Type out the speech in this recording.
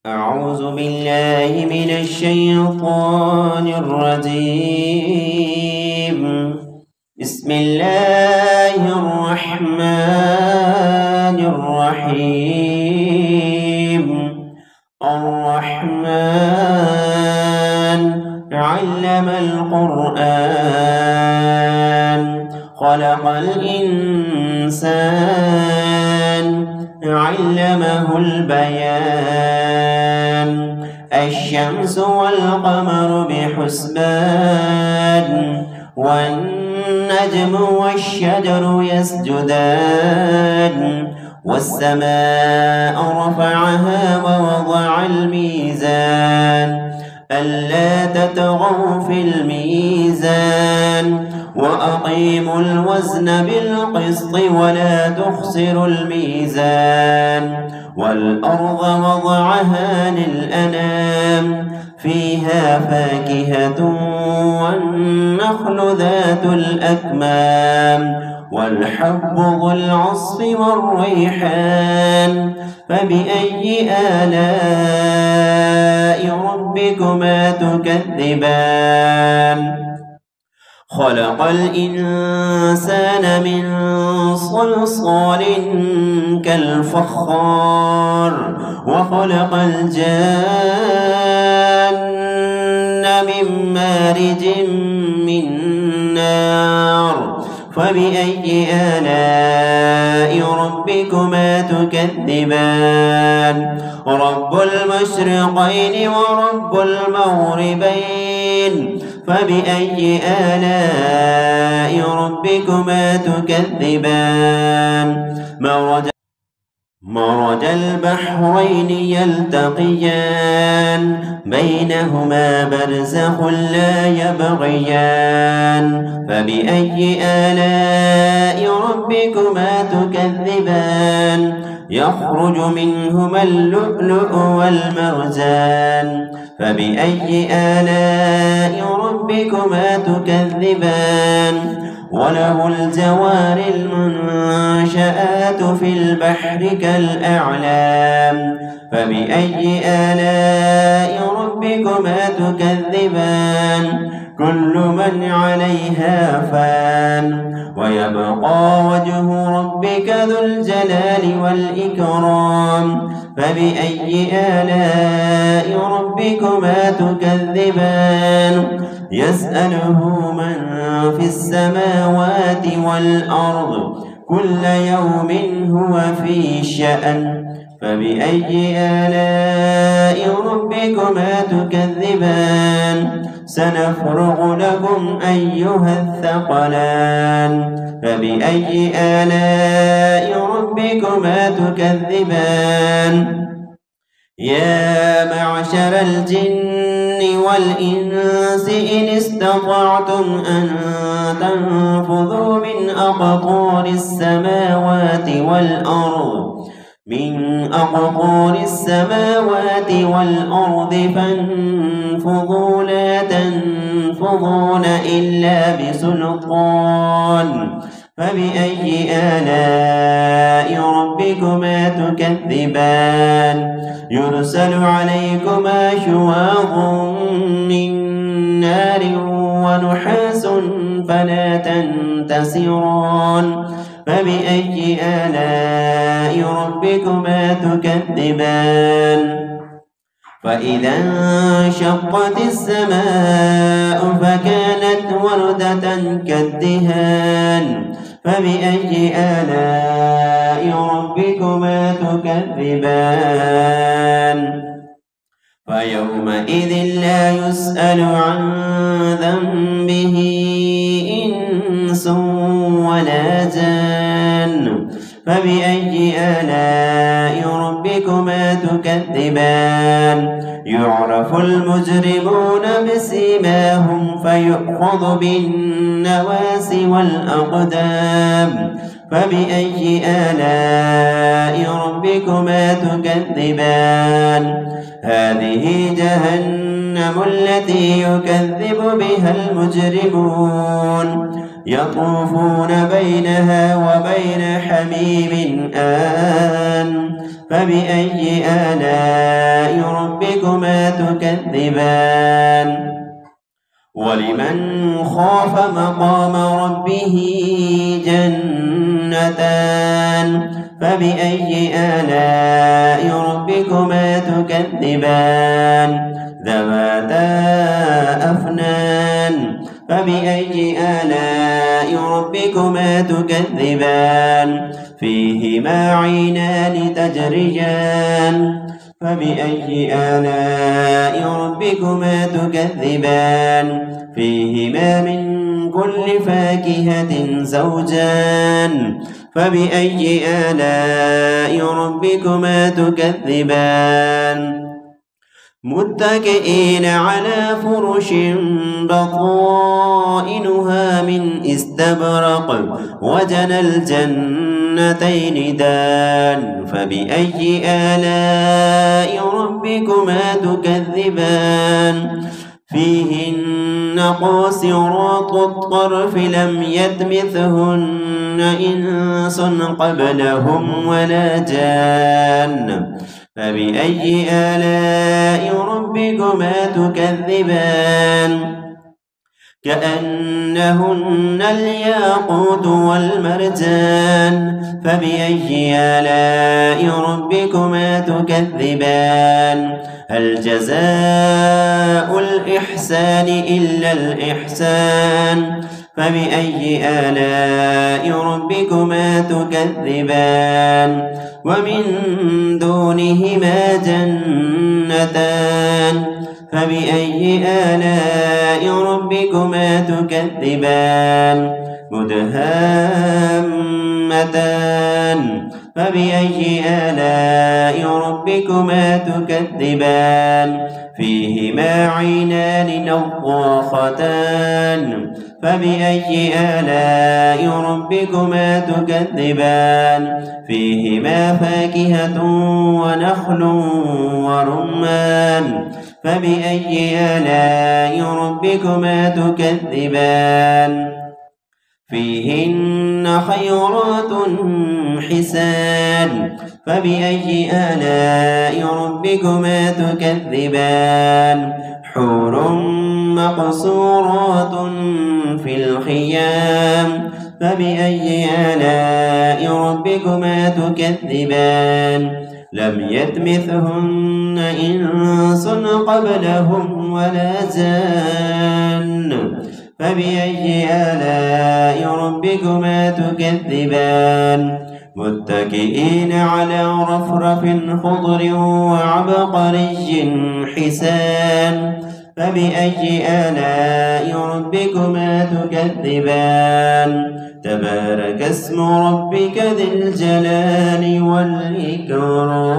أعوذ بالله من الشيطان الرجيم. بسم الله الرحمن الرحيم. الرحمن علم القرآن خلق الإنسان علمه البيان. الشمس والقمر بحسبان والنجم والشجر يسجدان. والسماء رفعها ووضع الميزان ألا تطغوا في الميزان وأقيموا الوزن بالقسط ولا تخسروا الميزان. والأرض وضعها للأنام فيها فاكهة والنخل ذات الأكمام والحب ذو العصف والريحان. فبأي آلاء ربكما تكذبان؟ خلق الإنسان من صلصال كالفخار وخلق الجان من مارج من نار. فبأي آلاء ربكما تكذبان؟ رب المشرقين ورب المغربين. فبأي آلاء ربكما تكذبان؟ مرج البحرين يلتقيان بينهما برزخ لا يبغيان. فبأي آلاء ربكما تكذبان؟ يخرج منهما اللؤلؤ والمرجان. فبأي آلاء ربكما تكذبان؟ وله الجوار المنشآت في البحر كالأعلام. فبأي آلاء ربكما تكذبان؟ كل من عليها فان ويبقى وجه ربك ذو الجلال والإكرام. فبأي آلاء ربكما تكذبان؟ يسأله من في السماوات والأرض كل يوم هو في شأن. فبأي آلاء ربكما تكذبان؟ سنفرغ لكم أيها الثقلان. فبأي آلاء ربكما تكذبان؟ يا معشر الجن والإنس إن استطعتم أن تنفذوا من أقطار السماوات والأرض فانفذوا لا تنفذون إلا بسلطان. فبأي آلاء ربكما تكذبان؟ يرسل عليكما شواظ من نار ونحاس فلا تنتصران. فبأي آلاء ربكما تكذبان؟ فإذا انشقت السماء فكانت وردة كالدهان. فبأي آلاء ربكما تكذبان؟ فيومئذ لا يسأل عن ذنبه إنس ولا جان. فبأي آلاء ربكما تكذبان؟ يعرف المجرمون بسيماهم فيؤخذ بالنواسي والأقدام. فبأي آلاء ربكما تكذبان؟ هذه جهنم التي يكذب بها المجرمون يطوفون بينها وبين حميم آن. فبأي آلاء تكذبان ولمن خاف مقام ربه جنتان فبأي آلاء ربكما تكذبان ذواتا أفنان فبأي آلاء ربكما تكذبان فيهما عينان تجريان فبأي آلاء ربكما تكذبان فيهما من كل فاكهة زوجان فبأي آلاء ربكما تكذبان متكئين على فرش بطائنها من استبرق وجنى الجنتين دان فبأي آلاء ربكما تكذبان فيهن قاصرات الطرف لم يطمثهن إنس قبلهم ولا جان فبأي آلاء ربكما تكذبان كأنهن الياقوت والمرجان فبأي آلاء ربكما تكذبان هل جزاء الإحسان إلا الإحسان فبأي آلاء ربكما تكذبان ومن دونهما جنتان فبأي آلاء ربكما تكذبان مدهامتان فبأي آلاء ربكما تكذبان فيهما عينان نضاختان فبأي آلاء ربكما تكذبان فيهما فاكهة ونخل ورمان فبأي آلاء ربكما تكذبان فيهن خيرات حسان فبأي آلاء ربكما تكذبان حور مقصورات في الخيام فبأي آلاء ربكما تكذبان لم يطمثهن إنس قبلهم ولا جان فبأي آلاء ربكما تكذبان متكئين على رفرف خضر وعبقري حسان فبأي آلاء ربكما تكذبان تبارك اسم ربك ذي الجلال والإكرام